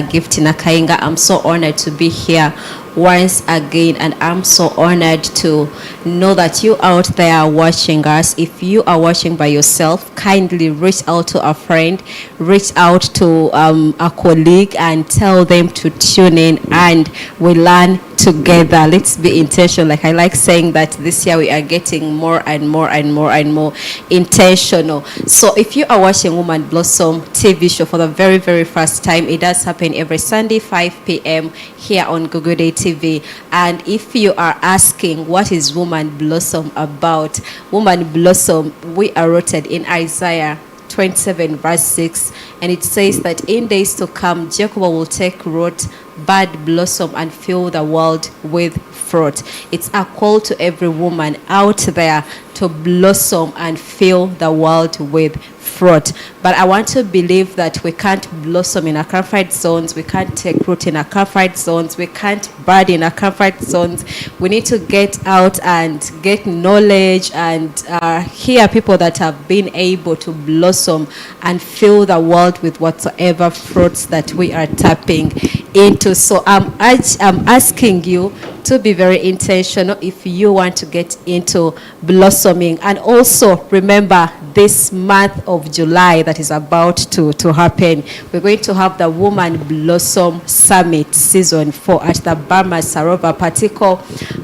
Gift Nakainga. I'm so honored to be here once again, and I'm so honored to know that you out there are watching us. If you are watching by yourself, kindly reach out to a friend, reach out to a colleague, and tell them to tune in, and we learn together. Let's be intentional. Like I like saying that this year we are getting more and more and more and more intentional. So if you are watching Woman Blossom TV show for the very, very first time, it does happen every Sunday, 5 p.m. here on Google Day TV. And if you are asking what is Woman Blossom about, Woman Blossom, we are rooted in Isaiah 27 verse 6, and it says that in days to come Jacob will take root, bud, blossom, and fill the world with fruit. It's a call to every woman out there to blossom and fill the world with fruit. But I want to believe that we can't blossom in our comfort zones, we can't take root in our comfort zones, we can't bud in our comfort zones. We need to get out and get knowledge and hear people that have been able to blossom and fill the world with whatsoever fruits that we are tapping into. So I'm asking you to be very intentional if you want to get into blossoming. And also remember this month of July that is about to happen, we're going to have the Woman Blossom Summit Season 4 at the Burma Sarova Particle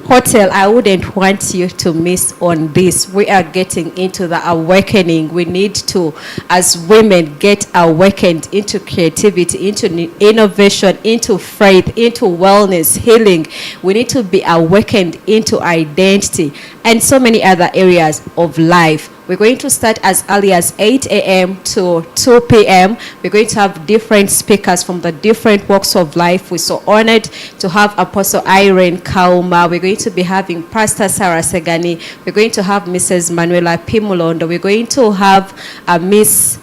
Hotel. I wouldn't want you to miss on this. We are getting into the awakening. We need to, as women, get awakened into creativity, into innovation, into faith, into wellness, healing. We need to be awakened into identity and so many other areas of life. We're going to start as early as 8 a.m. to 2 p.m. We're going to have different speakers from the different walks of life. We're so honored to have Apostle Irene Kauma. We're going to be having Pastor Sarah Segani. We're going to have Mrs. Manuela Pimulondo. We're going to have Miss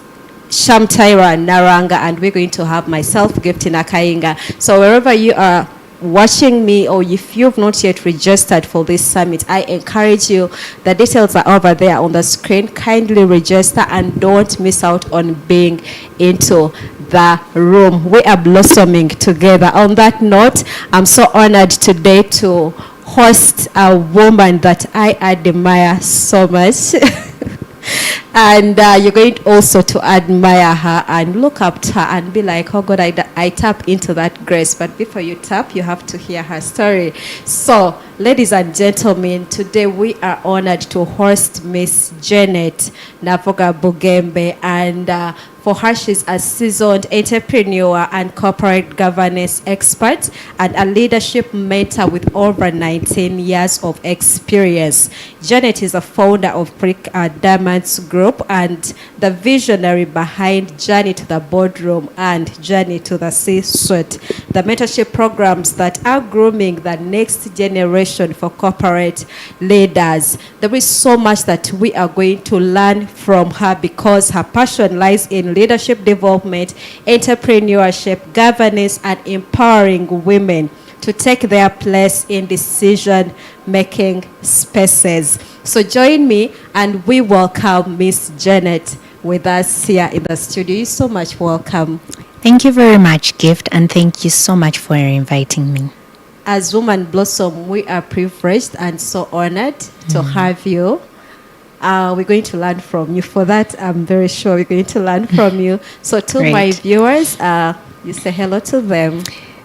Shamtaira Naranga, and we're going to have myself, Gift Nakainga. So wherever you are watching me, or if you've not yet registered for this summit, I encourage you, the details are over there on the screen. Kindly register and don't miss out on being into the room. We are blossoming together. On that note, I'm so honored today to host a woman that I admire so much. And you're going also to admire her and look up to her and be like, oh God, I tap into that grace. But before you tap, you have to hear her story. So, ladies and gentlemen, today we are honored to host Miss Janet Navvuga Bugembe. And for her, she's a seasoned entrepreneur and corporate governance expert and a leadership mentor with over 19 years of experience. Janet is a founder of Brick Diamonds Group and the visionary behind Journey to the Boardroom and Journey to the C-Suite, the mentorship programs that are grooming the next generation for corporate leaders. There is so much that we are going to learn from her because her passion lies in leadership development, entrepreneurship, governance, and empowering women to take their place in decision-making spaces. So join me and we welcome Miss Janet with us here in the studio. You're so much welcome. Thank you very much, Gift, and thank you so much for inviting me. As Woman Blossom, we are privileged and so honored to have you. We're going to learn from you. For that, I'm very sure we're going to learn from you. So to Great. my viewers, you say hello to them.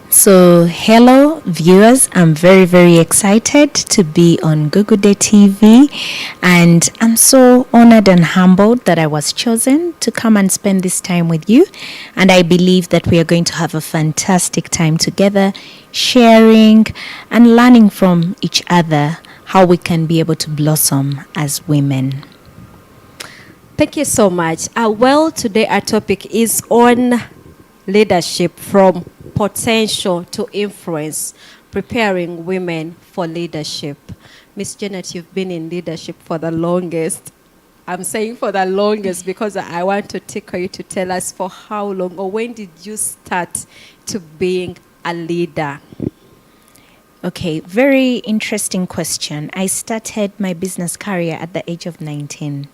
So, hello, viewers. I'm very, very excited to be on Google Day TV. And I'm so honored and humbled that I was chosen to come and spend this time with you. And I believe that we are going to have a fantastic time together, sharing and learning from each other how we can be able to blossom as women. Thank you so much. Well, today our topic is on leadership from potential to influence, preparing women for leadership. Miss Janet, you've been in leadership for the longest. I'm saying for the longest because I want to take you to tell us for how long, or when did you start to being a leader? Okay, very interesting question. I started my business career at the age of 19.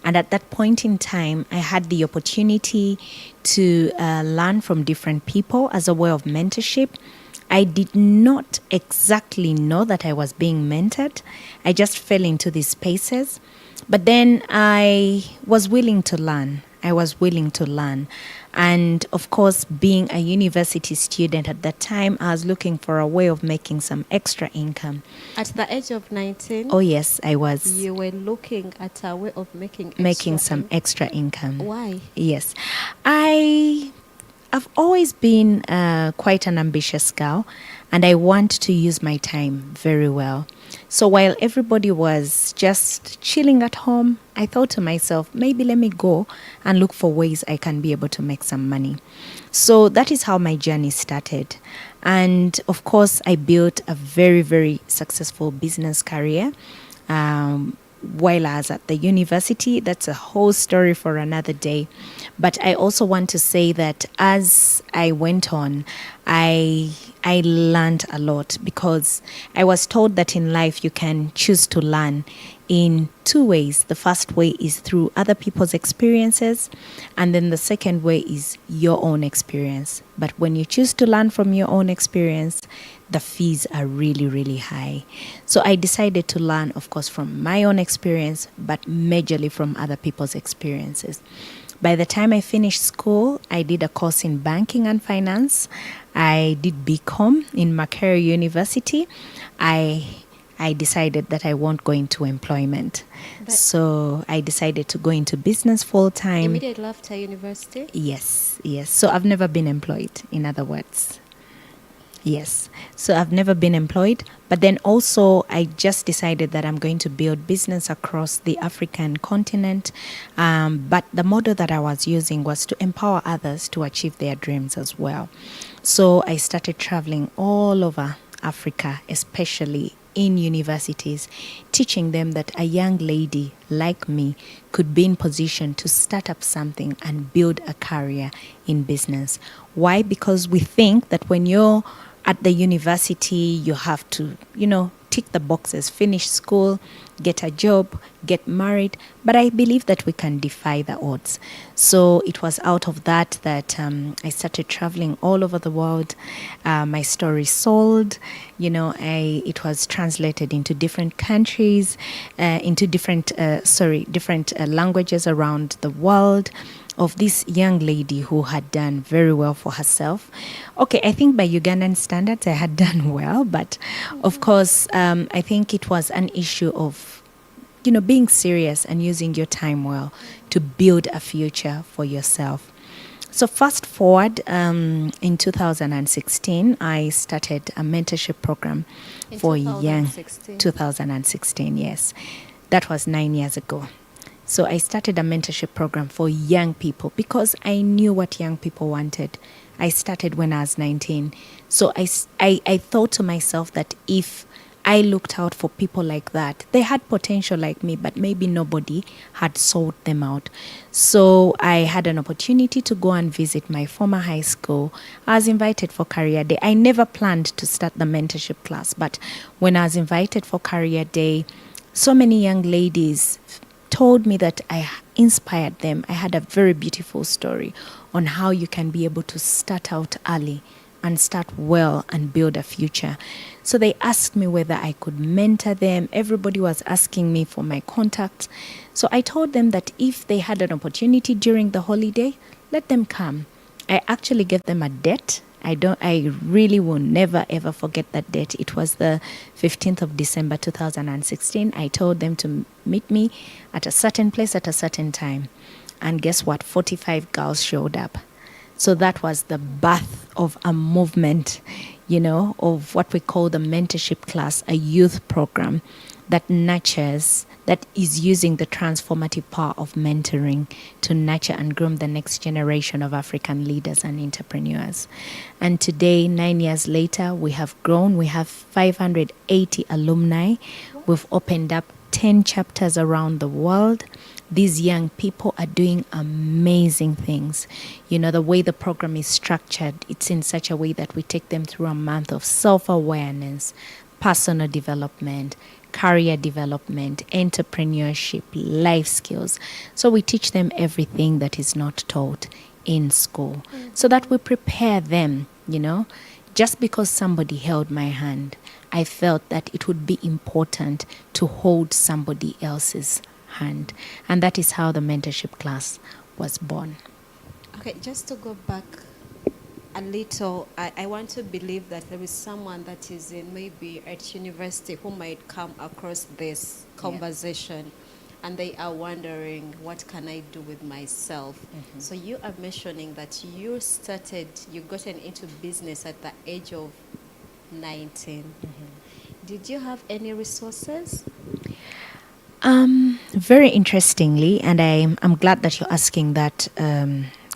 And at that point in time, I had the opportunity to learn from different people as a way of mentorship. I did not exactly know that I was being mentored. I just fell into these spaces. But then I was willing to learn. I was willing to learn. And of course, being a university student at that time, I was looking for a way of making some extra income. At the age of 19, Oh, yes, I was you were looking at a way of making some extra income. Why? Yes. I've always been quite an ambitious girl, and I want to use my time very well. So while everybody was just chilling at home, I thought to myself, maybe let me go and look for ways I can be able to make some money. So that is how my journey started. And of course, I built a very, very successful business career. While I was at the university, that's a whole story for another day. But I also want to say that as I went on, I learned a lot, because I was told that in life you can choose to learn in two ways. The first way is through other people's experiences, and then the second way is your own experience. But when you choose to learn from your own experience, the fees are really, really high. So I decided to learn, of course, from my own experience, but majorly from other people's experiences. By the time I finished school, I did a course in banking and finance. I did BCom in Makerere University. I decided that I won't go into employment. So I decided to go into business full time. Immediately after university? Yes. So I've never been employed, in other words. Yes. So I've never been employed, but then also I just decided that I'm going to build business across the African continent. But the model that I was using was to empower others to achieve their dreams as well. So I started traveling all over Africa, especially in universities, teaching them that a young lady like me could be in position to start up something and build a career in business. Why? Because we think that when you're at the university, you have to, tick the boxes, finish school, get a job, get married. But I believe that we can defy the odds. So it was out of that I started traveling all over the world. My story sold. It was translated into different countries, into different languages around the world, of this young lady who had done very well for herself. Okay, I think by Ugandan standards, I had done well, but of course, I think it was an issue of, being serious and using your time well to build a future for yourself. So fast forward, in 2016, I started a mentorship program for young. 2016, yes. That was 9 years ago. So I started a mentorship program for young people because I knew what young people wanted. I started when I was 19. So I thought to myself that if I looked out for people like that, they had potential like me, but maybe nobody had sought them out. So I had an opportunity to go and visit my former high school. I was invited for Career Day. I never planned to start the mentorship class, but when I was invited for Career Day, so many young ladies told me that I inspired them. I had a very beautiful story on how you can be able to start out early and start well and build a future. So they asked me whether I could mentor them. Everybody was asking me for my contacts. So I told them that if they had an opportunity during the holiday, let them come. I actually gave them a date. I really will never ever forget that date. It was the 15th of December 2016. I told them to meet me at a certain place at a certain time. And guess what? 45 girls showed up. So that was the birth of a movement, of what we call the mentorship class, a youth program that nurtures, that is using the transformative power of mentoring to nurture and groom the next generation of African leaders and entrepreneurs. And today, 9 years later, we have grown. We have 580 alumni. We've opened up 10 chapters around the world. These young people are doing amazing things. The way the program is structured, it's in such a way that we take them through a month of self-awareness, personal development, career development, entrepreneurship, life skills. So we teach them everything that is not taught in school so that we prepare them, Just because somebody held my hand, I felt that it would be important to hold somebody else's hand. And that is how the mentorship class was born. Okay, just to go back a little, I want to believe that there is someone that is in maybe at university who might come across this conversation and they are wondering, what can I do with myself? Mm-hmm. So you are mentioning that you gotten into business at the age of 19. Mm-hmm. Did you have any resources? Very interestingly, and I'm glad that you're asking that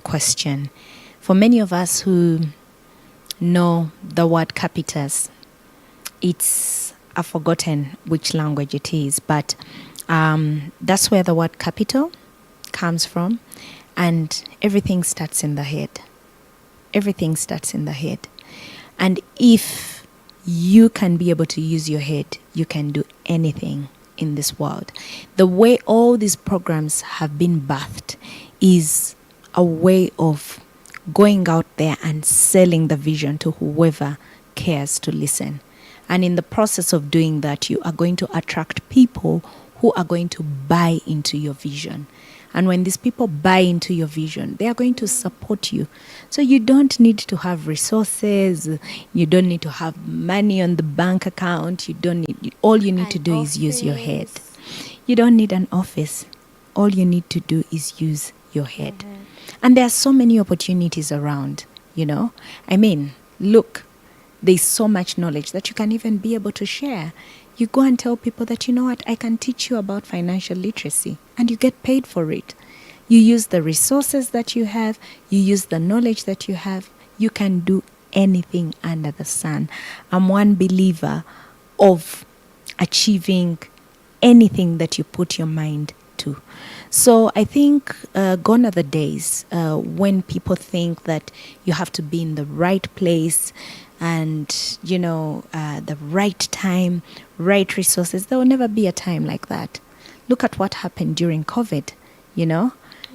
question. For many of us who know the word capitas, I've forgotten which language it is, but that's where the word capital comes from, and everything starts in the head. Everything starts in the head. And if you can be able to use your head, you can do anything in this world. The way all these programs have been birthed is a way of going out there and selling the vision to whoever cares to listen. And in the process of doing that, you are going to attract people who are going to buy into your vision. And when these people buy into your vision, they are going to support you. So you don't need to have resources. You don't need to have money on the bank account. All you need to do is use your head. You don't need an office. All you need to do is use your head. Mm-hmm. And there are so many opportunities around, look, there's so much knowledge that you can even be able to share. You go and tell people that, you know what, I can teach you about financial literacy, and you get paid for it. You use the resources that you have, you use the knowledge that you have, you can do anything under the sun. I'm one believer of achieving anything that you put your mind to. So I think gone are the days when people think that you have to be in the right place and, the right time, right resources. There will never be a time like that. Look at what happened during COVID,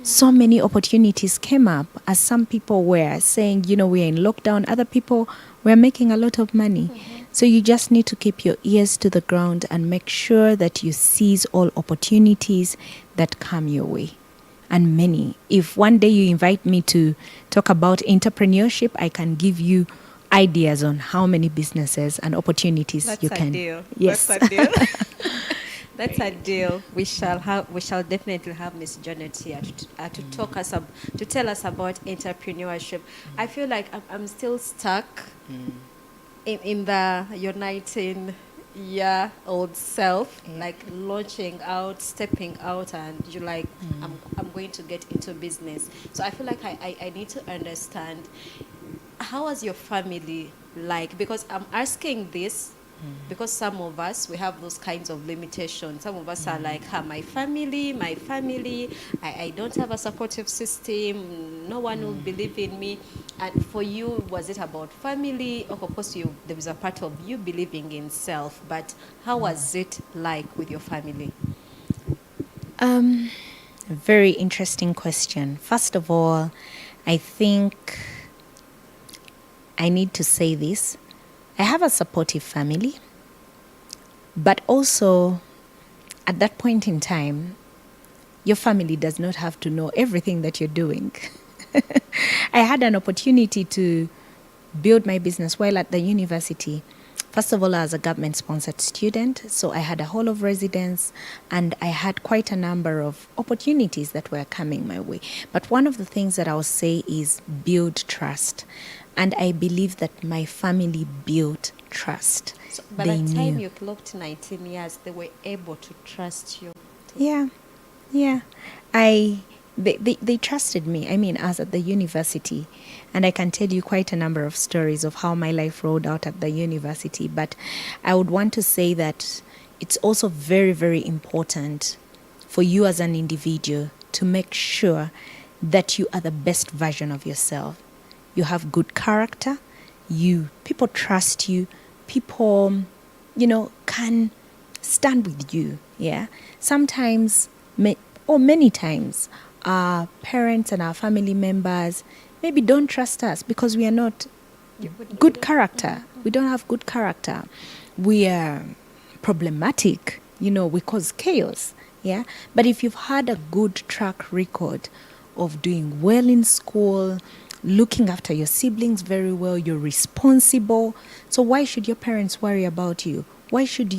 So many opportunities came up as some people were saying, we're in lockdown. Other people were making a lot of money. Mm-hmm. So you just need to keep your ears to the ground and make sure that you seize all opportunities that come your way. And many. If one day you invite me to talk about entrepreneurship, I can give you ideas on how many businesses and opportunities you can. That's a deal. Yes. That's a deal. That's a deal. We shall definitely have Miss Janet here to tell us about entrepreneurship. I feel like I'm still stuck in your 19-year-old self, like launching out, stepping out, and you're like, I'm going to get into business. So I feel like I need to understand, how was your family like? Because I'm asking this because some of us, we have those kinds of limitations. Some of us are like, my family, I don't have a supportive system, no one will believe in me. And for you, was it about family? Of course, there was a part of you believing in self, but how was it like with your family? Very interesting question. First of all, I think I need to say this. I have a supportive family, but also at that point in time, your family does not have to know everything that you're doing. I had an opportunity to build my business while at the university. First of all, I was a government-sponsored student, so I had a hall of residence, and I had quite a number of opportunities that were coming my way. But one of the things that I will say is build trust. And I believe that my family built trust. So by the time you clocked 19 years, they were able to trust you. Yeah. They trusted me. I was at the university, and I can tell you quite a number of stories of how my life rolled out at the university. But I would want to say that it's also very, very important for you as an individual to make sure that you are the best version of yourself. You have good character. People trust you. People, can stand with you. Yeah. Sometimes, or many times, our parents and our family members maybe don't trust us because we are not good character. We don't have good character. We are problematic. We cause chaos. Yeah. But if you've had a good track record of doing well in school, looking after your siblings very well, you're responsible. So why should your parents worry about you? Why should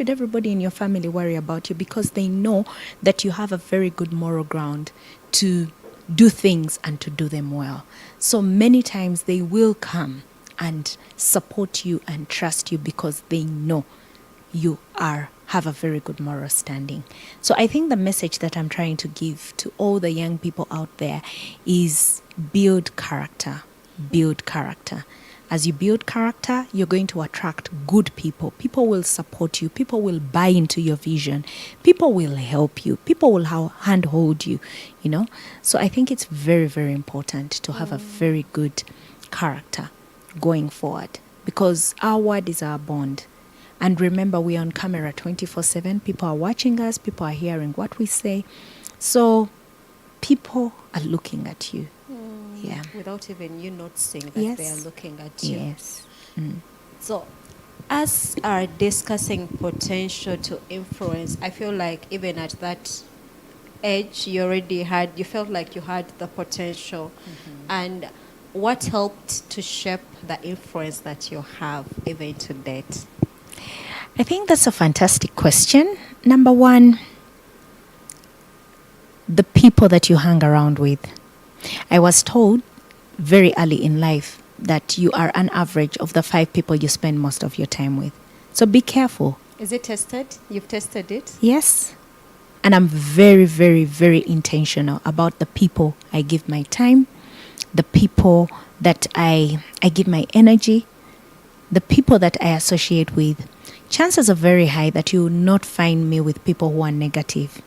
everybody in your family worry about you? Because they know that you have a very good moral ground to do things and to do them well. So many times they will come and support you and trust you because they know you have a very good moral standing. So I think the message that I'm trying to give to all the young people out there is build character. Build character. As you build character, you're going to attract good people. People will support you. People will buy into your vision. People will help you. People will handhold you, So I think it's very, very important to have a very good character going forward because our word is our bond. And remember, we're on camera 24/7. People are watching us. People are hearing what we say. So people are looking at you. Yeah. Without even you noticing that Yes. they are looking at you. Yes. So, as are discussing potential to influence, I feel like even at that age, you felt like you had the potential. And what helped to shape the influence that you have even to date? I think that's a fantastic question. Number one, the people that you hang around with. I was told very early in life that you are an average of the 5 people you spend most of your time with. So be careful. Is it tested? You've tested it? Yes. And I'm very, very, very intentional about the people I give my time, the people that I give my energy, the people that I associate with. Chances are very high that you will not find me with people who are negative.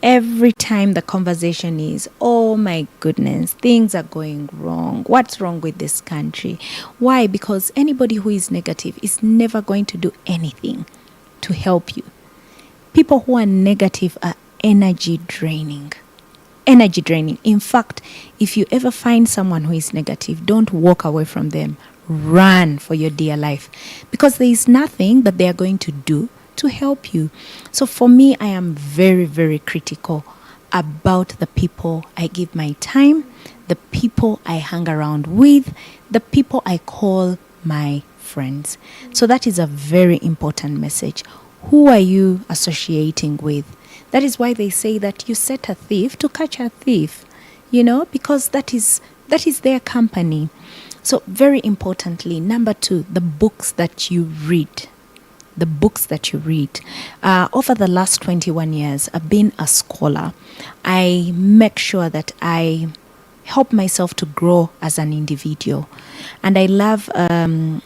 Every time the conversation is, oh my goodness, things are going wrong. What's wrong with this country? Why? Because anybody who is negative is never going to do anything to help you. People who are negative are energy draining. Energy draining. In fact, if you ever find someone who is negative, don't walk away from them. Run for your dear life. Because there is nothing that they are going to do to help you. So for me, I am very, very critical about the people I give my time, the people I hang around with, the people I call my friends. So that is a very important message. Who are you associating with? That is why they say that you set a thief to catch a thief, because that is their company. So very importantly, number 2, the books that you read. The books that you read. Over the last 21 years, I've been a scholar. I make sure that I help myself to grow as an individual. And I love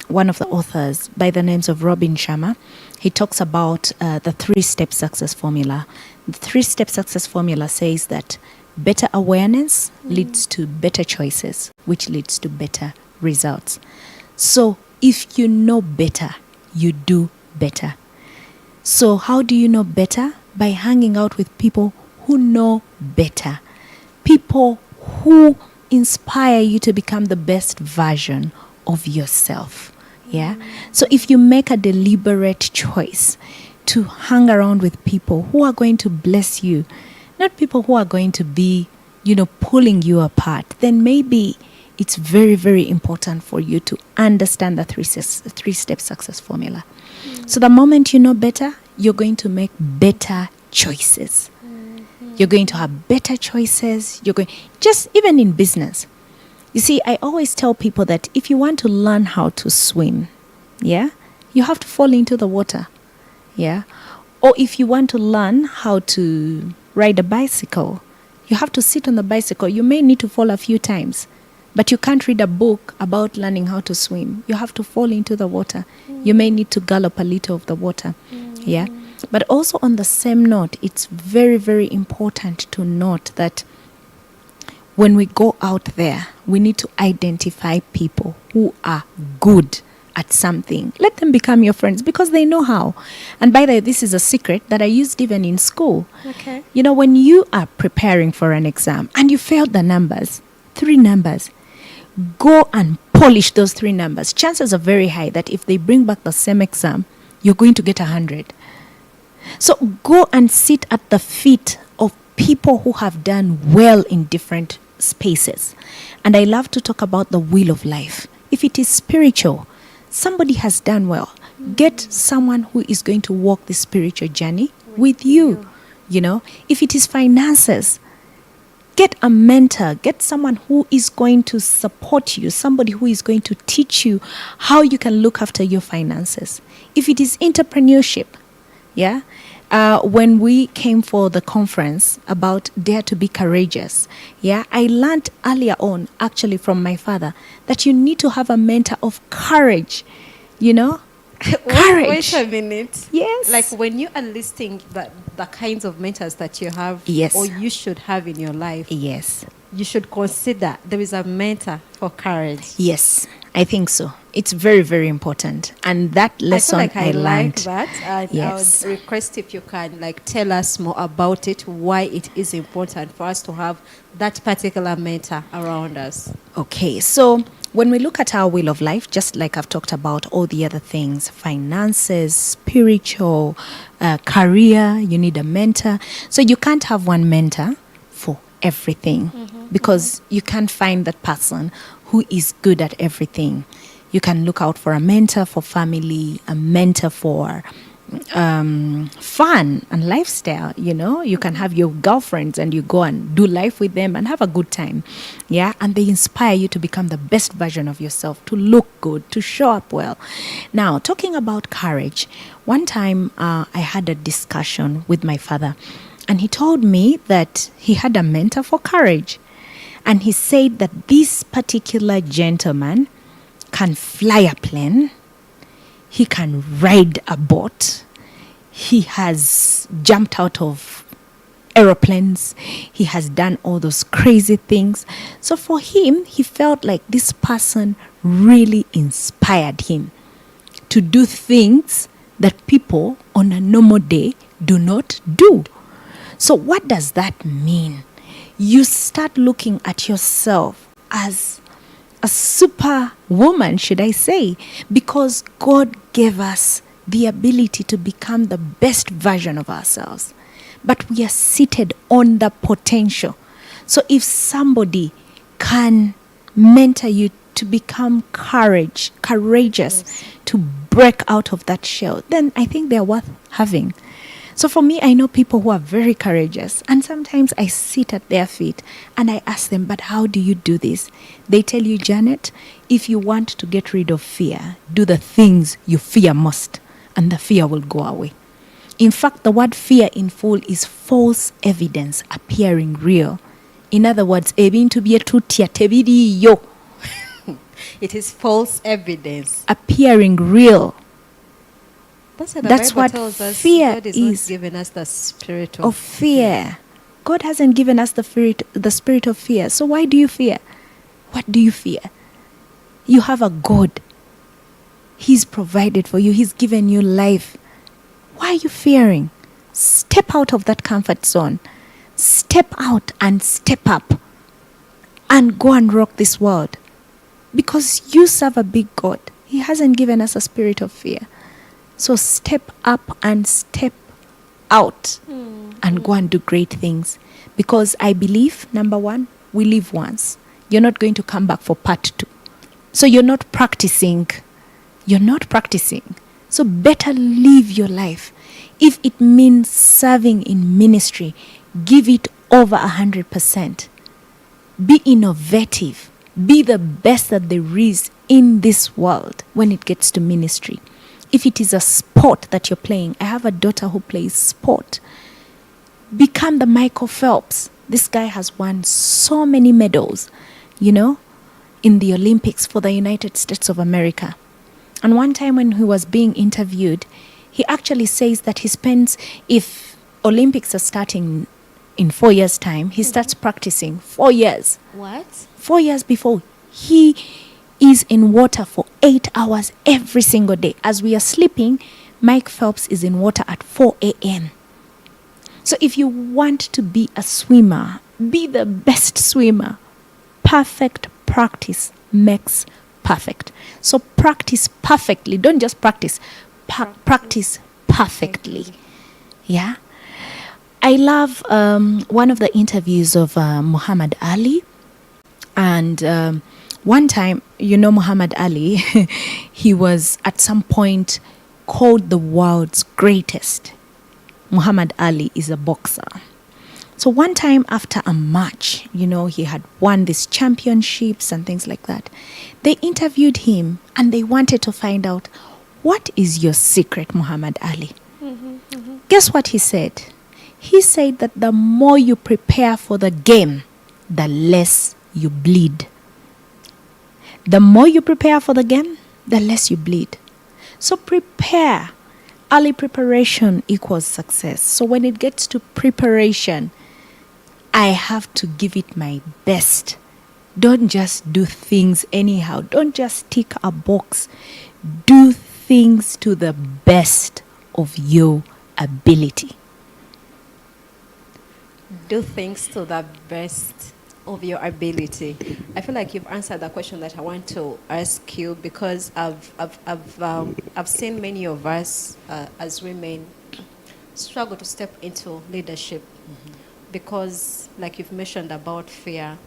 one of the authors by the names of Robin Sharma. He talks about the 3-step success formula. The 3-step success formula says that better awareness leads to better choices, which leads to better results. So if you know better, you do better. So how do you know better? By hanging out with people who know better. People who inspire you to become the best version of yourself. Yeah. So if you make a deliberate choice to hang around with people who are going to bless you, not people who are going to be, pulling you apart, then maybe it's very, very important for you to understand the 3-step success formula. So the moment you know better, you're going to make better choices. You're going to have better choices. Just even in business. You see, I always tell people that if you want to learn how to swim, you have to fall into the water. Or if you want to learn how to ride a bicycle, you have to sit on the bicycle. You may need to fall a few times, but you can't read a book about learning how to swim. You have to fall into the water. You may need to gallop a little of the water. But also on the same note, it's very, very important to note that when we go out there, we need to identify people who are good at something, let them become your friends because they know how. And by the way, this is a secret that I used even in school. Okay. You know, when you are preparing for an exam and you failed the numbers, 3 numbers, go and polish those 3 numbers. Chances are very high that if they bring back the same exam, you're going to get 100. So go and sit at the feet of people who have done well in different spaces. And I love to talk about the wheel of life. If it is spiritual, somebody has done well. Get someone who is going to walk the spiritual journey with you. You know, if it is finances, get a mentor, get someone who is going to support you, somebody who is going to teach you how you can look after your finances. If it is entrepreneurship, yeah, when we came for the conference about Dare to be Courageous, yeah, I learned earlier on, actually from my father, that you need to have a mentor of courage, you know. Courage. Wait a minute. Yes. Like when you are listing the kinds of mentors that you have, Yes. or you should have in your life, Yes. you should consider there is a mentor for courage. Yes, I think so. It's very, very important. And that lesson I feel like I like learned. that, and Yes. I would request if you can like tell us more about it, why it is important for us to have that particular mentor around us. Okay, so when we look at our wheel of life, just like I've talked about all the other things, finances, spiritual, career, you need a mentor. So you can't have one mentor for everything because you can't find that person who is good at everything. You can look out for a mentor for family, a mentor for fun and lifestyle. You know, you can have your girlfriends and you go and do life with them and have a good time. Yeah, and they inspire you to become the best version of yourself, to look good, to show up well. Now, talking about courage, one time I had a discussion with my father, and he told me that he had a mentor for courage. And he said that this particular gentleman can fly a plane, he can ride a boat, he has jumped out of aeroplanes, he has done all those crazy things. So for him, he felt like this person really inspired him to do things that people on a normal day do not do. So what does that mean? You start looking at yourself as a superwoman, should I say, because God gave us the ability to become the best version of ourselves. But we are seated on the potential. So if somebody can mentor you to become courageous, yes, to break out of that shell, then I think they're worth having. So for me, I know people who are very courageous, and sometimes I sit at their feet and I ask them, but how do you do this? They tell you, Janet, if you want to get rid of fear, do the things you fear most, and the fear will go away. In fact, the word fear in full is false evidence appearing real. In other words, it is false evidence appearing real. That's what tells us fear God is. Not given us the spirit of fear. God hasn't given us the spirit of fear. So why do you fear? What do you fear? You have a God. He's provided for you. He's given you life. Why are you fearing? Step out of that comfort zone. Step out and step up and go and rock this world. Because you serve a big God. He hasn't given us a spirit of fear. So step up and step out and go and do great things. Because I believe, number one, we live once. You're not going to come back for part 2. So you're not practicing. So better live your life. If it means serving in ministry, give it over 100%. Be innovative. Be the best that there is in this world when it gets to ministry. If it is a sport that you're playing, I have a daughter who plays sport. Become the Michael Phelps. This guy has won so many medals, in the Olympics for the United States of America. And one time when he was being interviewed, he actually says that he spends, if Olympics are starting in 4 years' time, he starts practicing 4 years. What? 4 years before. He is in water for 8 hours every single day. As we are sleeping, Mike Phelps is in water at 4 a.m. So if you want to be a swimmer, be the best swimmer. Perfect practice makes perfect. So practice perfectly. Don't just practice. Practice perfectly. Yeah. I love one of the interviews of Muhammad Ali. And one time, Muhammad Ali, he was at some point called the world's greatest. Muhammad Ali is a boxer. So one time after a match, he had won these championships and things like that. They interviewed him and they wanted to find out, what is your secret, Muhammad Ali? Guess what he said? He said that the more you prepare for the game, the less you bleed. The more you prepare for the game, the less you bleed. So prepare. Early preparation equals success. So when it gets to preparation, I have to give it my best. Don't just do things anyhow. Don't just tick a box. Do things to the best of your ability. Do things to the best of your ability. I feel like you've answered the question that I want to ask you, because I've seen many of us as women struggle to step into leadership because, like you've mentioned about fear,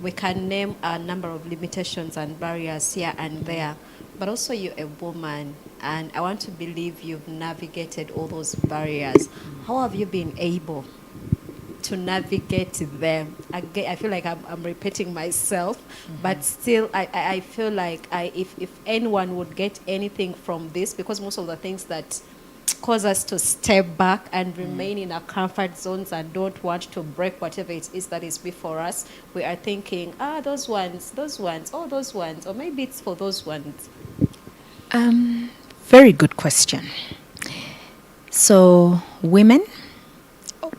we can name a number of limitations and barriers here and there, but also you're a woman, and I want to believe you've navigated all those barriers. How have you been able to navigate them? Again, I feel like I'm repeating myself, but still, I feel like if anyone would get anything from this, because most of the things that cause us to step back and remain in our comfort zones and don't want to break whatever it is that is before us, we are thinking, those ones, or maybe it's for those ones. Very good question. So, women,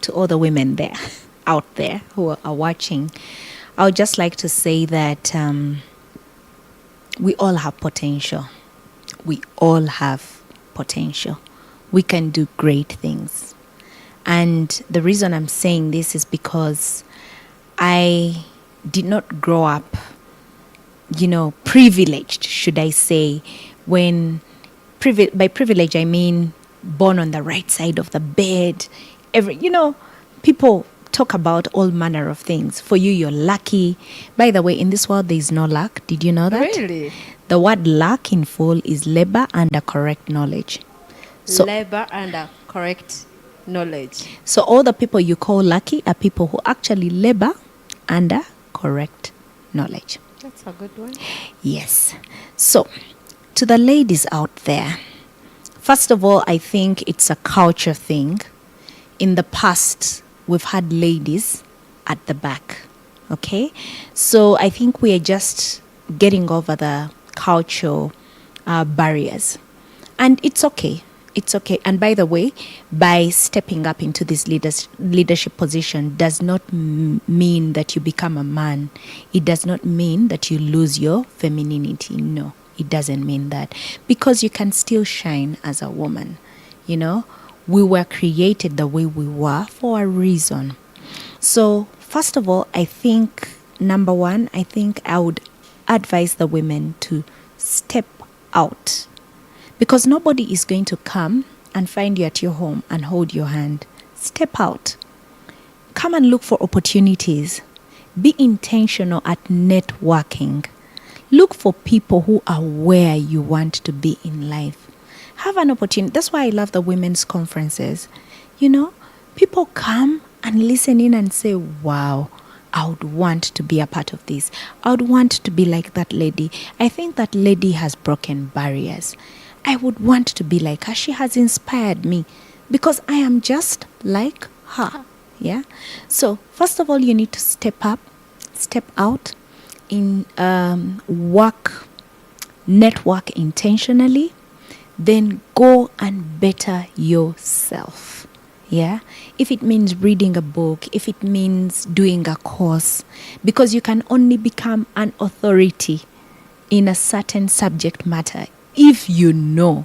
to all the women out there who are watching, I would just like to say that we all have potential. We all have potential. We can do great things. And the reason I'm saying this is because I did not grow up, privileged, should I say. When by privilege, I mean born on the right side of the bed. People talk about all manner of things. For you, you're lucky. By the way, in this world, there is no luck. Did you know that? Really? The word luck in full is labor under correct knowledge. So, labor under correct knowledge. So all the people you call lucky are people who actually labor under correct knowledge. That's a good one. Yes. So, to the ladies out there, first of all, I think it's a culture thing. In the past, we've had ladies at the back, okay? So I think we are just getting over the cultural barriers. And it's okay. It's okay. And by the way, by stepping up into this leadership position does not mean that you become a man. It does not mean that you lose your femininity. No, it doesn't mean that. Because you can still shine as a woman, We were created the way we were for a reason. So, first of all, I think, number one, I would advise the women to step out. Because nobody is going to come and find you at your home and hold your hand. Step out. Come and look for opportunities. Be intentional at networking. Look for people who are where you want to be in life. Have an opportunity. That's why I love the women's conferences. People come and listen in and say, wow, I would want to be a part of this. I would want to be like that lady. I think that lady has broken barriers. I would want to be like her. She has inspired me because I am just like her. Yeah. So first of all, you need to step up, step out, network intentionally. Then go and better yourself. Yeah. If it means reading a book, if it means doing a course, because you can only become an authority in a certain subject matter, if you know,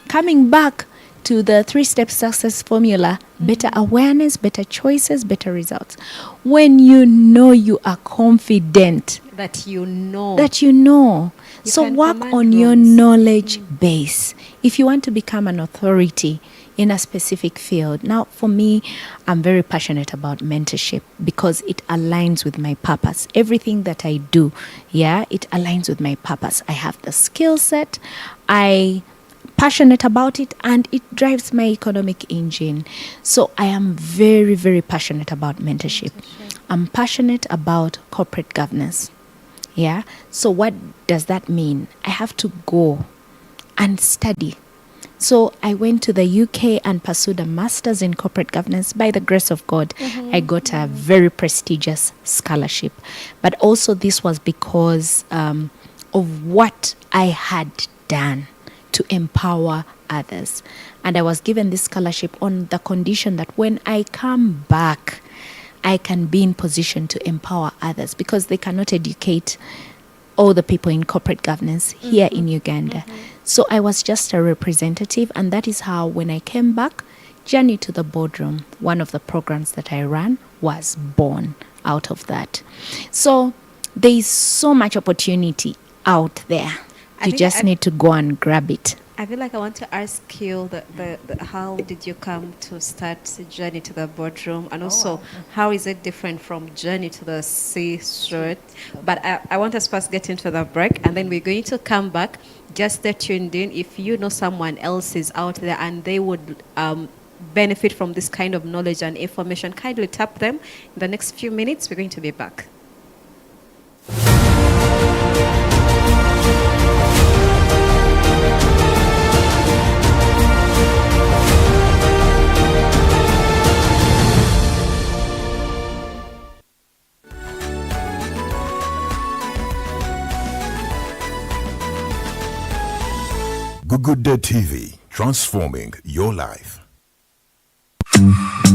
coming back to the 3-step success formula, better awareness, better choices, better results. When you know, you are confident That you know. You so can work command on your rooms. knowledge base. If you want to become an authority in a specific field. Now, for me, I'm very passionate about mentorship because it aligns with my purpose. Everything that I do, it aligns with my purpose. I have the skill set. I passionate about it, and it drives my economic engine. So I am very, very passionate about mentorship. I'm passionate about corporate governance. So what does that mean? I have to go and study. So I went to the UK and pursued a master's in corporate governance. By the grace of God, I got a very prestigious scholarship. But also this was because of what I had done to empower others. And I was given this scholarship on the condition that when I come back, I can be in position to empower others, because they cannot educate all the people in corporate governance here in Uganda. So I was just a representative, and that is how, when I came back, Journey to the Boardroom, one of the programs that I ran, was born out of that. So there is so much opportunity out there. You just need to go and grab it. I feel like I want to ask you the how did you come to start Journey to the Boardroom, and also how is it different from Journey to the C-suite? But I want us first get into the break, and then we're going to come back. Just stay tuned in. If you know someone else is out there and they would benefit from this kind of knowledge and information, kindly tap them. In the next few minutes, we're going to be back. Good Day TV, transforming your life.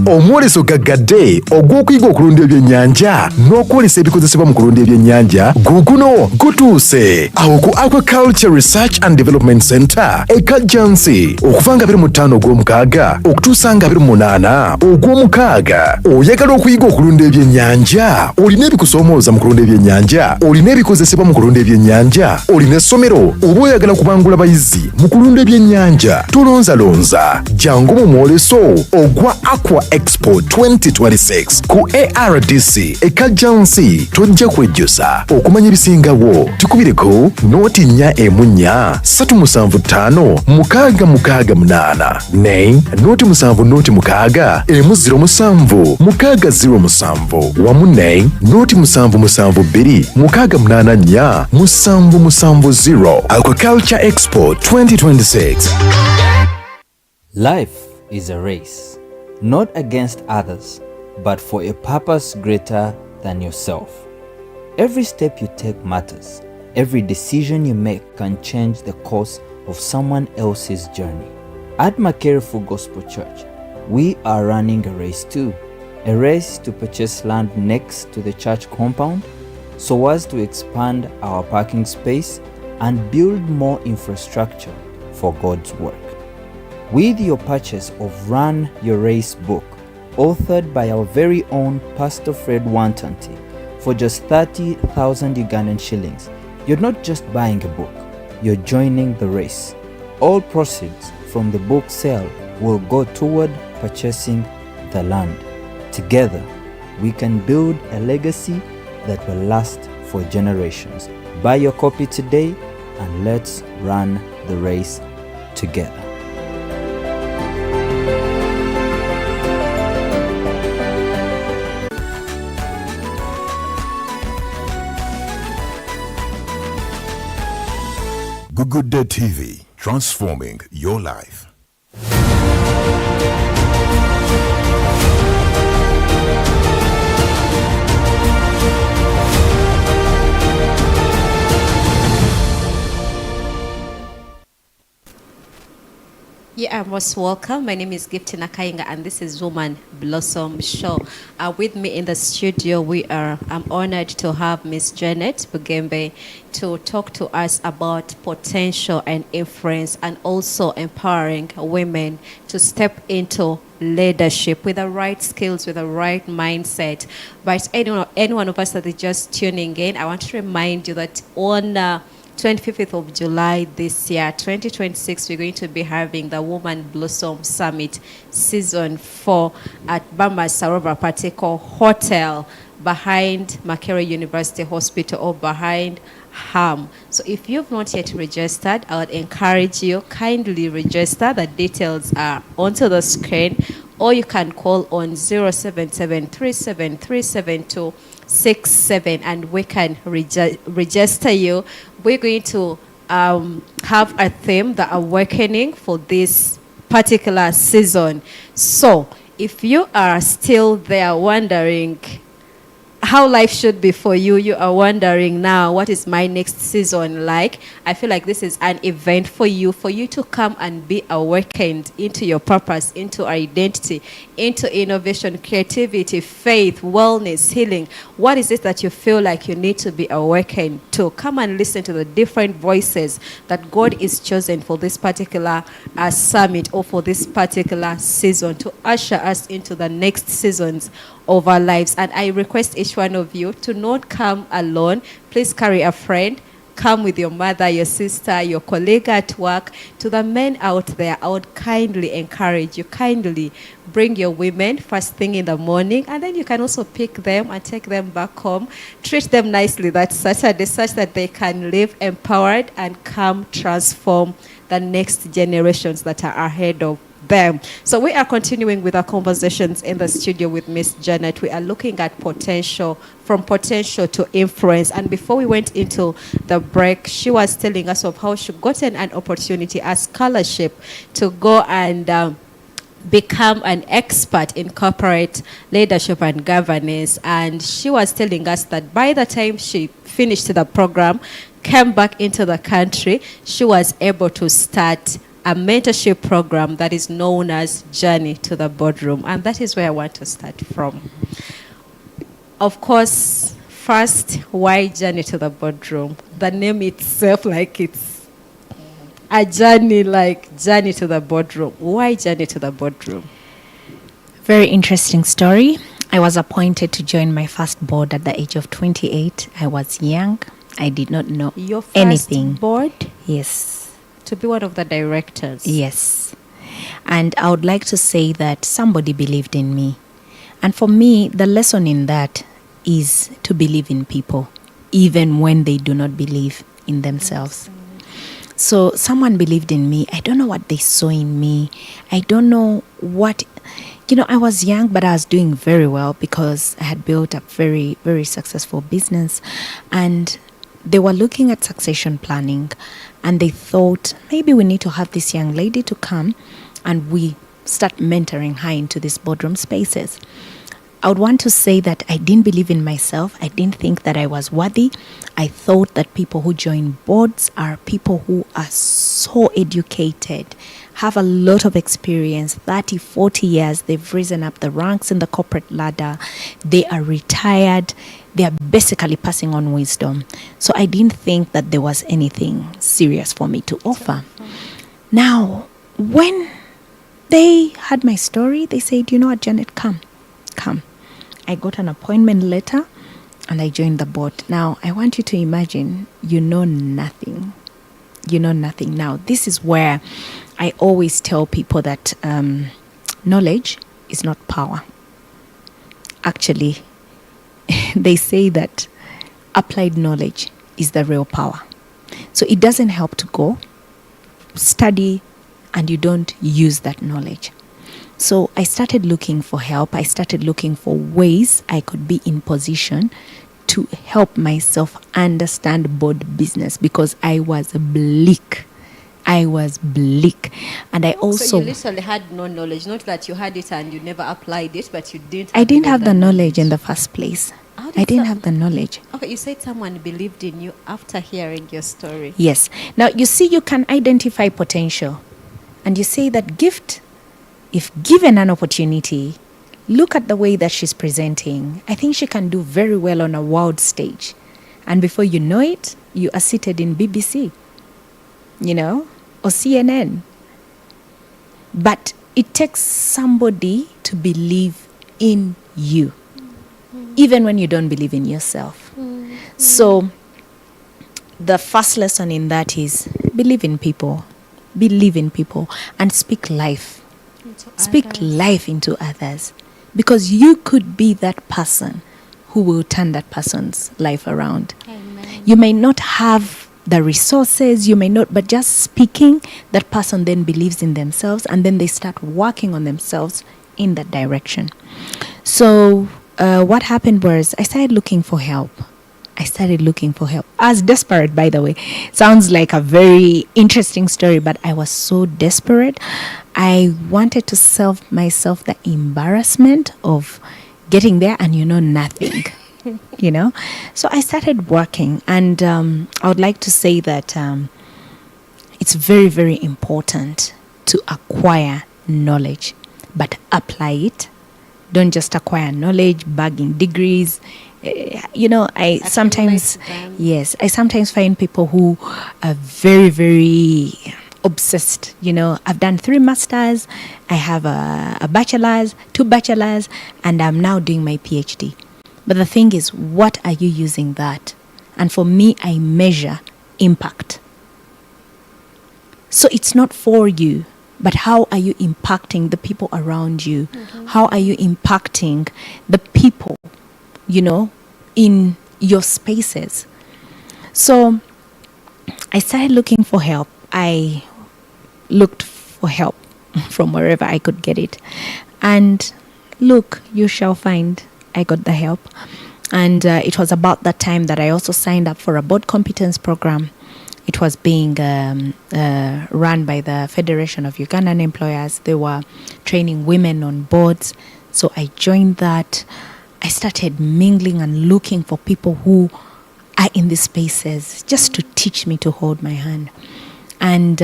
Omwoleso gaggadde ogw'okuyiga okulunda ebyennyanja n'okwolesa ebikozesebwa mu kulunda ebyennyanja guguno gutuuse awo ku Aquaculture Research and Development Center e Kajjansi okuva nga 25 ogw'omukaaga okutuusa nga 28 ogw'omukaaga. Oyagala okuyiga okulunda ebyennyanja, olina ebikusoomooza mu kulunda ebyennyanja, olina ebikozesebwa mu kulunda ebyennyanja, olina essomero oba oyagala kubangula bayizi mu kulunda ebyennyanja, tolonzalonza, jangu mu mwoleso ogwa Aqua Expo 2026 ku ARDC e Kajjansi. Tojja kwejjusa okumanya ebisingawo. Tukubireko nooti 4 375 668 ne nooti 7 nooti 6 07 607 wamu ne nooti 772 684 770. Aquaculture Expo 2026. Life is a race, not against others, but for a purpose greater than yourself. Every step you take matters. Every decision you make can change the course of someone else's journey. At Makere Full Gospel Church, we are running a race too. A race to purchase land next to the church compound so as to expand our parking space and build more infrastructure for God's work. With your purchase of Run Your Race book, authored by our very own Pastor Fred Wantanti, for just 30,000 Ugandan shillings, you're not just buying a book, you're joining the race. All proceeds from the book sale will go toward purchasing the land. Together, we can build a legacy that will last for generations. Buy your copy today and let's run the race together. Good Day TV, transforming your life. You are most welcome. My name is Gifty Nakainga, and this is Woman Blossom Show. With me in the studio, I'm honored to have Miss Janet Bugembe to talk to us about potential and influence, and also empowering women to step into leadership with the right skills, with the right mindset. But any one of us that is just tuning in, I want to remind you that on 25th of July this year, 2026, we're going to be having the Woman Blossom Summit Season 4 at Bamba Saroba Pateko Hotel behind Makerere University Hospital or behind HAM. So if you've not yet registered, I would encourage you, kindly register. The details are onto the screen, or you can call on 077-373-7267 and we can register you. We're going to have a theme, the awakening, for this particular season. So if you are still there wondering how life should be for you, you are wondering now, what is my next season like? I feel like this is an event for you to come and be awakened into your purpose, into identity, into innovation, creativity, faith, wellness, healing. What is it that you feel like you need to be awakened to? Come and listen to the different voices that God is chosen for this particular summit or for this particular season to usher us into the next seasons of our lives. And I request each one of you to not come alone. Please carry a friend. Come with your mother, your sister, your colleague at work. To the men out there, I would kindly encourage you, kindly bring your women first thing in the morning, and then you can also pick them and take them back home. Treat them nicely that Saturday, such that they can live empowered and come transform the next generations that are ahead of them. So we are continuing with our conversations in the studio with Miss Janet. We are looking at potential, from potential to influence. And before we went into the break, she was telling us of how she gotten an opportunity, a scholarship, to go and become an expert in corporate leadership and governance. And she was telling us that by the time she finished the program, came back into the country, she was able to start a mentorship program that is known as Journey to the Boardroom. And that is where I want to start from. Of course, first, why Journey to the Boardroom? The name itself, like it's a journey, like Journey to the Boardroom. Why Journey to the Boardroom? Very interesting story. I was appointed to join my first board at the age of 28. I was young. I did not know Your first anything. board? Yes. To be one of the directors? Yes. And I would like to say that somebody believed in me. And for me, the lesson in that is to believe in people, even when they do not believe in themselves. So someone believed in me. I don't know what they saw in me. I don't know what, I was young, but I was doing very well because I had built a very, very successful business. And they were looking at succession planning, and they thought, maybe we need to have this young lady to come and we start mentoring her into these boardroom spaces. I would want to say that I didn't believe in myself. I didn't think that I was worthy. I thought that people who join boards are people who are so educated, have a lot of experience, 30, 40 years. They've risen up the ranks in the corporate ladder. They are retired. They are basically passing on wisdom. So I didn't think that there was anything serious for me to offer. Now, when they had my story, they said, you know what, Janet, come. I got an appointment letter and I joined the board. Now, I want you to imagine, you know nothing. Now, this is where I always tell people that knowledge is not power. Actually, they say that applied knowledge is the real power. So it doesn't help to go study and you don't use that knowledge. So I started looking for help. I started looking for ways I could be in position to help myself understand board business because I was bleak. And I also... So you literally had no knowledge. Not that you had it and you never applied it, but you didn't... I didn't have the knowledge in the first place. I didn't have the knowledge. Okay, you said someone believed in you after hearing your story. Yes. Now, you see, you can identify potential And you say that gift, if given an opportunity, look at the way that she's presenting. I think she can do very well on a world stage. And before you know it, you are seated in BBC, or CNN. But it takes somebody to believe in you, even when you don't believe in yourself. So the first lesson in that is believe in people, and speak life. Speak life into others, because you could be that person who will turn that person's life around. Amen. You may not have the resources, you may not, but just speaking, that person then believes in themselves, and then they start working on themselves in that direction. So what happened was I started looking for help. I was desperate, by the way. Sounds like a very interesting story, but I was so desperate. I wanted to save myself the embarrassment of getting there and nothing. So I started working, and I would like to say that it's very, very important to acquire knowledge, but apply it. Don't just acquire knowledge, bagging degrees. I sometimes find people who are very, very obsessed. I've done 3 masters, I have a bachelor's, 2 bachelors, and I'm now doing my PhD. But the thing is, what are you using that? And for me, I measure impact. So it's not for you, but how are you impacting the people around you? How are you impacting the people, in your spaces? So I started looking for help. I looked for help from wherever I could get it. And look, you shall find I got the help. And it was about that time that I also signed up for a board competence program. It was being run by the Federation of Ugandan Employers. They were training women on boards. So I joined that. I started mingling and looking for people who are in these spaces just to teach me to hold my hand. And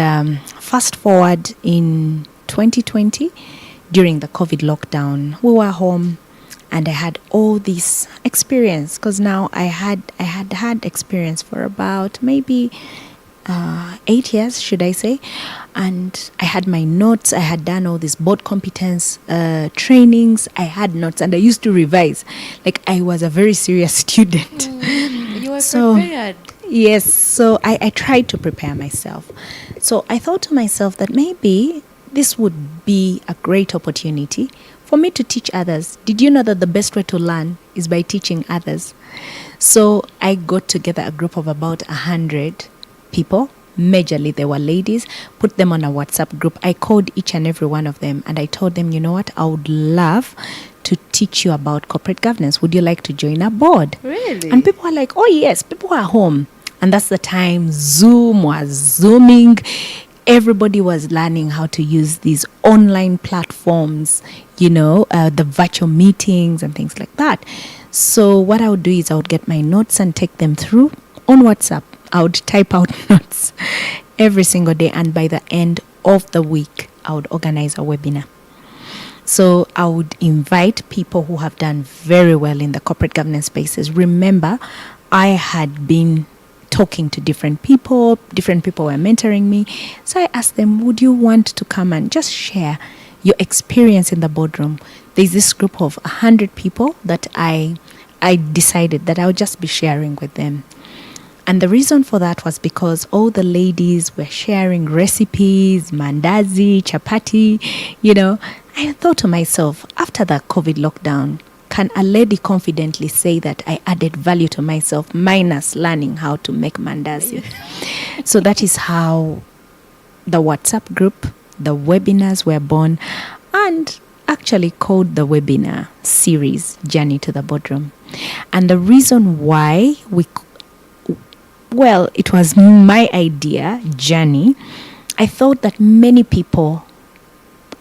fast forward in 2020, during the COVID lockdown, we were home, and I had all this experience, because now I had experience for about maybe 8 years, should I say. And I had my notes. I had done all these board competence trainings. I had notes, and I used to revise. Like, I was a very serious student. You were prepared. Yes, so I tried to prepare myself. So I thought to myself that maybe this would be a great opportunity for me to teach others. Did you know that the best way to learn is by teaching others? So I got together a group of about 100 people. Majorly they were ladies, put them on a WhatsApp group. I called each and every one of them, and I told them, you know what, I would love to teach you about corporate governance. Would you like to join our board? Really? And people are like, oh yes, people are home. And that's the time Zoom was zooming. Everybody was learning how to use these online platforms, the virtual meetings and things like that. So what I would do is I would get my notes and take them through on WhatsApp. I would type out notes every single day, and by the end of the week, I would organize a webinar. So I would invite people who have done very well in the corporate governance spaces. Remember, I had been talking to different people were mentoring me. So I asked them, would you want to come and just share your experience in the boardroom? There's this group of 100 people that I decided that I would just be sharing with them. And the reason for that was because all the ladies were sharing recipes, mandazi, chapati, I thought to myself, after the COVID lockdown, can a lady confidently say that I added value to myself minus learning how to make mandazi? So that is how the WhatsApp group, the webinars were born, and actually called the webinar series Journey to the Boardroom. And the reason why it was my idea, journey. I thought that many people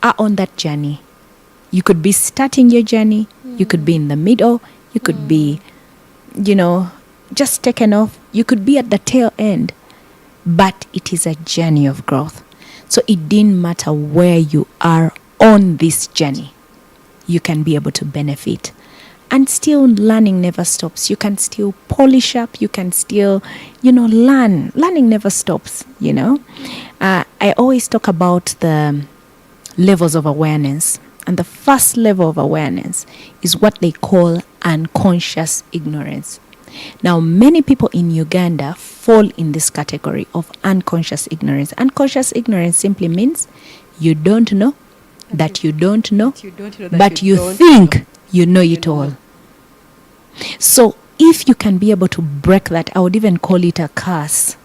are on that journey. You could be starting your journey, you could be in the middle, you could be, just taken off, you could be at the tail end, but it is a journey of growth. So it didn't matter where you are on this journey, you can be able to benefit. And still, learning never stops. You can still polish up. You can still, learn. Learning never stops, I always talk about the levels of awareness. And the first level of awareness is what they call unconscious ignorance. Now, many people in Uganda fall in this category of unconscious ignorance. Unconscious ignorance simply means you don't know that you don't know, but you think you know it all. So if you can be able to break that, I would even call it a curse,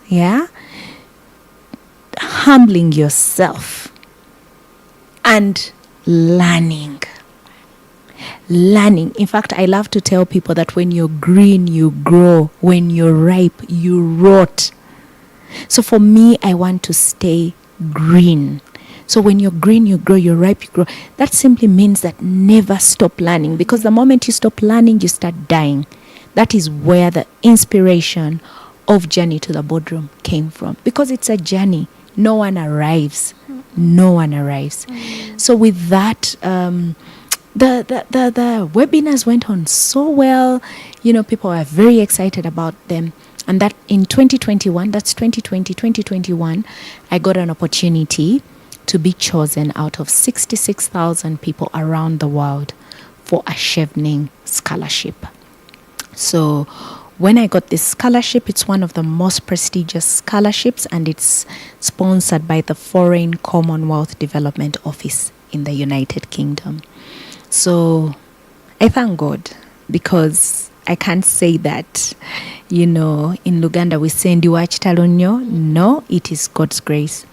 humbling yourself and learning. In fact, I love to tell people that when you're green, you grow. When you're ripe, you rot. So for me, I want to stay green. So when you're green, you grow, you're ripe, you grow. That simply means that never stop learning, because the moment you stop learning, you start dying. That is where the inspiration of Journey to the Boardroom came from, because it's a journey. No one arrives. So with that, the webinars went on so well. People are very excited about them. And that in 2021, that's 2021, I got an opportunity to be chosen out of 66,000 people around the world for a Chevening scholarship. So when I got this scholarship, it's one of the most prestigious scholarships, and it's sponsored by the Foreign Commonwealth Development Office in the United Kingdom. So I thank God, because I can't say that, in Luganda we say ndiwachi talonyo. No, it is God's grace.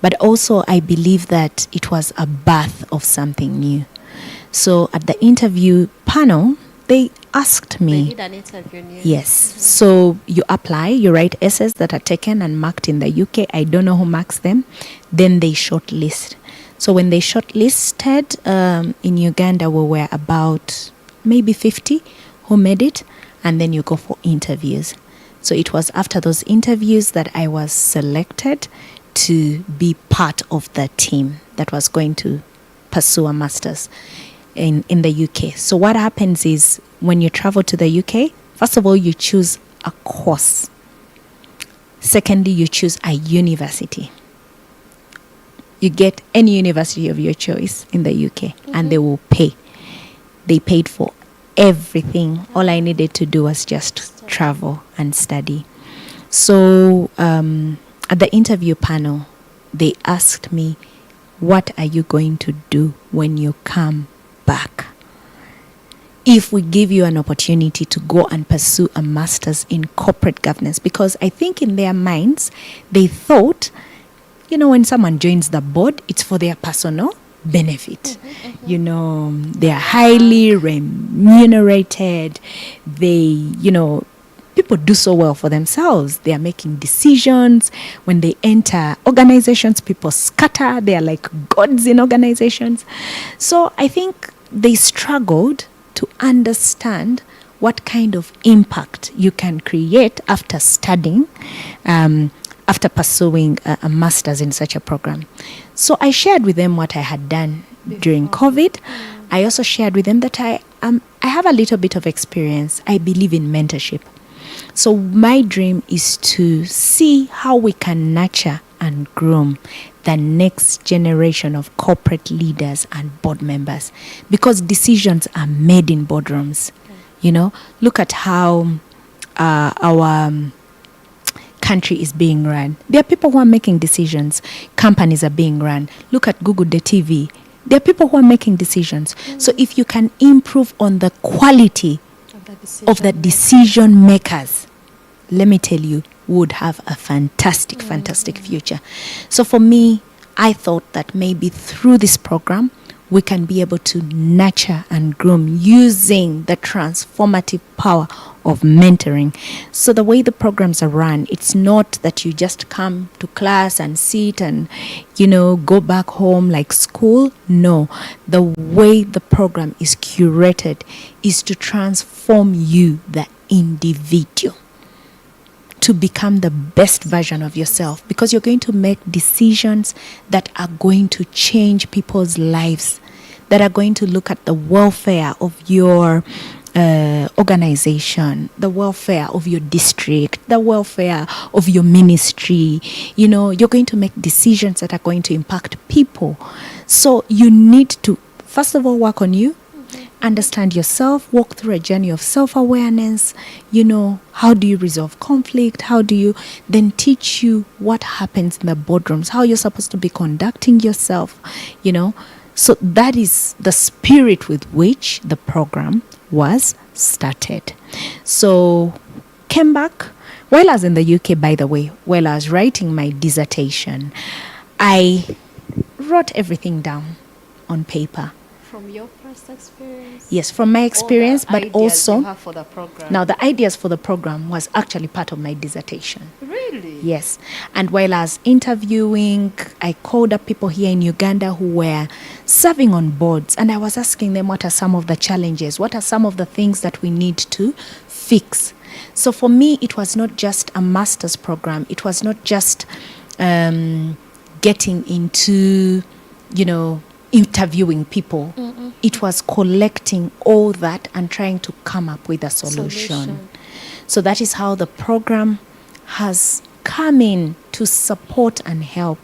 But also I believe that it was a birth of something new. So at the interview panel, they asked me. They did an interview. Yes. So you apply, you write essays that are taken and marked in the UK. I don't know who marks them. Then they shortlist. So when they shortlisted, in Uganda, we were about maybe 50 who made it. And then you go for interviews. So it was after those interviews that I was selected to be part of the team that was going to pursue a master's in the UK. So what happens is, when you travel to the UK, first of all, you choose a course. Secondly, you choose a university. You get any university of your choice in the UK, and they will pay. They paid for everything. All I needed to do was just travel and study. So at the interview panel, they asked me, what are you going to do when you come back? If we give you an opportunity to go and pursue a master's in corporate governance, because I think in their minds, they thought, when someone joins the board, it's for their personal benefit. They are highly remunerated. They, people do so well for themselves. They are making decisions. When they enter organizations, people scatter. They are like gods in organizations. So I think they struggled to understand what kind of impact you can create after studying, after pursuing a master's in such a program. So I shared with them what I had done during COVID. I also shared with them that I have a little bit of experience. I believe in mentorship. So my dream is to see how we can nurture and groom the next generation of corporate leaders and board members, because decisions are made in boardrooms. Look at how our country is being run. There are people who are making decisions. Companies are being run. Look at Google the TV. There are people who are making decisions. So if you can improve on the quality of the decision makers, let me tell you, would have a fantastic future. So for me, I thought that maybe through this program, we can be able to nurture and groom using the transformative power of mentoring. So the way the programs are run, it's not that you just come to class and sit and, go back home like school. No, the way the program is curated is to transform you, the individual. to become the best version of yourself, because you're going to make decisions that are going to change people's lives, that are going to look at the welfare of your organization, the welfare of your district, the welfare of your ministry. You're going to make decisions that are going to impact people. So you need to, first of all, work on you, understand yourself, walk through a journey of self-awareness. How do you resolve conflict? How do you then teach you what happens in the boardrooms, how you're supposed to be conducting yourself, So that is the spirit with which the program was started. So came back while I was in the UK, by the way, while I was writing my dissertation, I wrote everything down on paper. From your first experience? Yes, from my experience, but also for the program. now the ideas for the program was actually part of my dissertation. Really? Yes. And while I was interviewing, I called up people here in Uganda who were serving on boards, and I was asking them what are some of the challenges, what are some of the things that we need to fix. So for me, it was not just a master's program. It was not just getting into, interviewing people. It was collecting all that and trying to come up with a solution. So that is how the program has come in to support and help,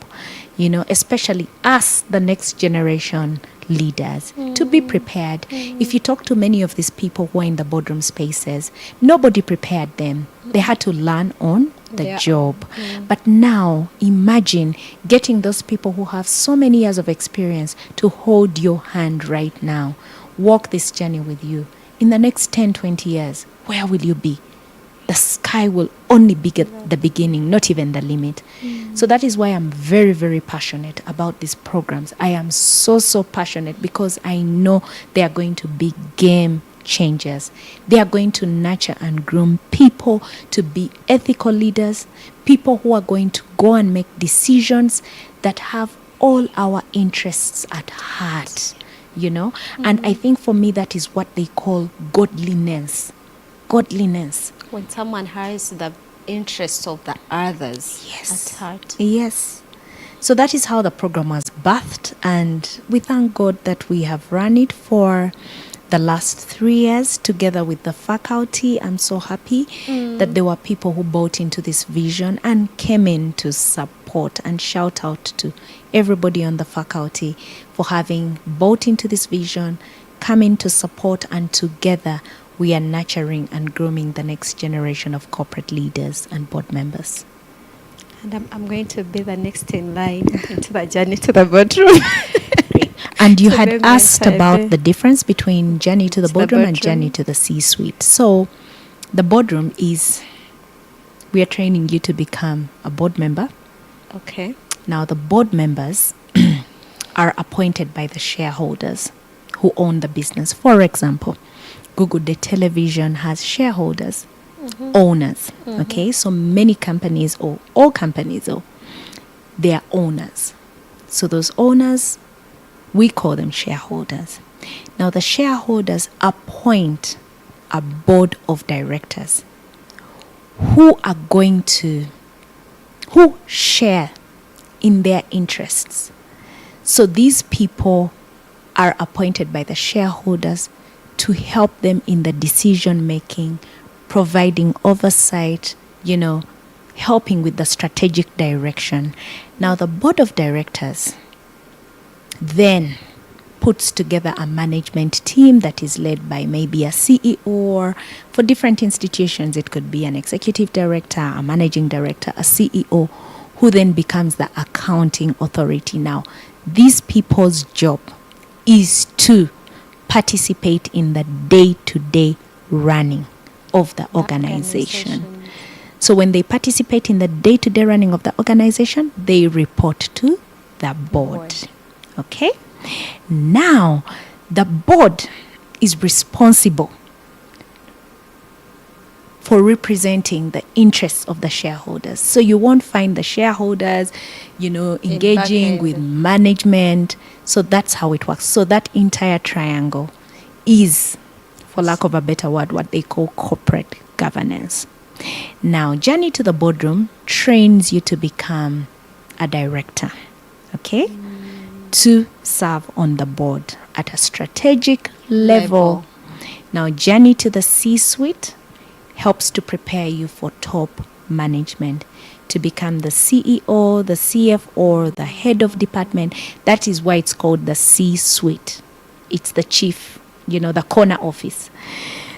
especially us, the next generation leaders, to be prepared. If you talk to many of these people who are in the boardroom spaces, nobody prepared them. They had to learn on the job. But now imagine getting those people who have so many years of experience to hold your hand right now, walk this journey with you. In the next 10, 20 years, where will you be? The sky will only be at the beginning, not even the limit. So that is why I'm very, very passionate about these programs. I am so, so passionate because I know they are going to be game changers. They are going to nurture and groom people to be ethical leaders, people who are going to go and make decisions that have all our interests at heart, And I think for me, that is what they call godliness. Godliness. When someone has the interests of the others at heart. Yes. So that is how the program was birthed, and we thank God that we have run it for the last 3 years together with the faculty. I'm so happy that there were people who bought into this vision and came in to support, and shout out to everybody on the faculty for having bought into this vision, come in to support, and together we are nurturing and grooming the next generation of corporate leaders and board members. And I'm going to be the next in line into the journey to the boardroom. And you had asked about the difference between journey to the boardroom and journey to the C-suite. So the boardroom is, we are training you to become a board member. Okay. Now the board members are appointed by the shareholders who own the business. For example, Google the television has shareholders, owners. Okay, so many companies, or all companies, they are owners. So those owners, we call them shareholders. Now the shareholders appoint a board of directors who share in their interests. So these people are appointed by the shareholders to help them in the decision making, providing oversight, helping with the strategic direction. Now the board of directors then puts together a management team that is led by maybe a CEO, or for different institutions it could be an executive director, a managing director, a CEO, who then becomes the accounting authority. Now these people's job is to participate in the day-to-day running of the organization. So when they participate in the day-to-day running of the organization, they report to the board. Okay? Now, the board is responsible for representing the interests of the shareholders. So you won't find the shareholders, engaging with management. So that's how it works. So that entire triangle is, for lack of a better word, what they call corporate governance. Now, Journey to the Boardroom trains you to become a director, okay? To serve on the board at a strategic level. Now, Journey to the C-suite helps to prepare you for top management, to become the CEO, the CFO, the head of department. That is why it's called the C-suite. It's the chief, the corner office.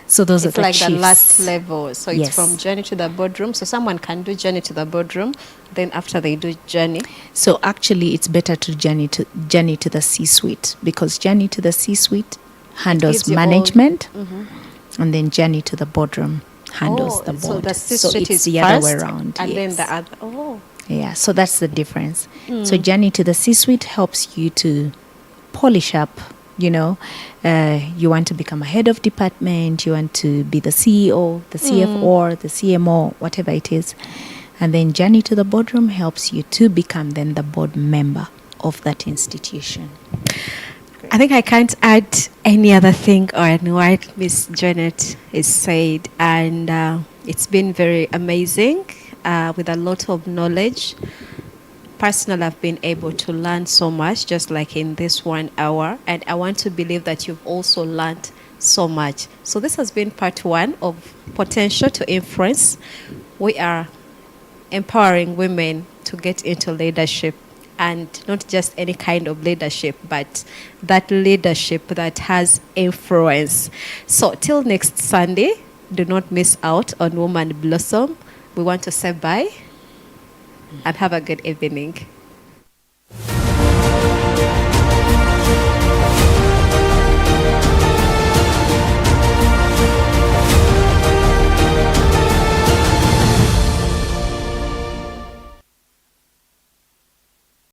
So those are the like chiefs. the last level. So it's Yes. from Journey to the Boardroom. So someone can do Journey to the Boardroom. Then after they do Journey, So actually, it's better to journey to the C-suite, because Journey to the C-suite handles gives you all- management, and then Journey to the Boardroom handles the board. So the So C-suite it's is the first, other way around. and then yes. the other. Oh, Yeah, so that's the difference. So Journey to the C-suite helps you to polish up. You want to become a head of department, you want to be the CEO, the CFO, the CMO, whatever it is. And then Journey to the Boardroom helps you to become then the board member of that institution. I think I can't add any other thing on what Miss Janet is said, and it's been very amazing with a lot of knowledge. Personally, I've been able to learn so much, just like in this 1 hour, and I want to believe that you've also learned so much. So this has been part 1 of Potential to Influence. We are empowering women to get into leadership, and not just any kind of leadership, but that leadership that has influence. So till next Sunday, do not miss out on Woman Blossom. We want to say bye and have a good evening.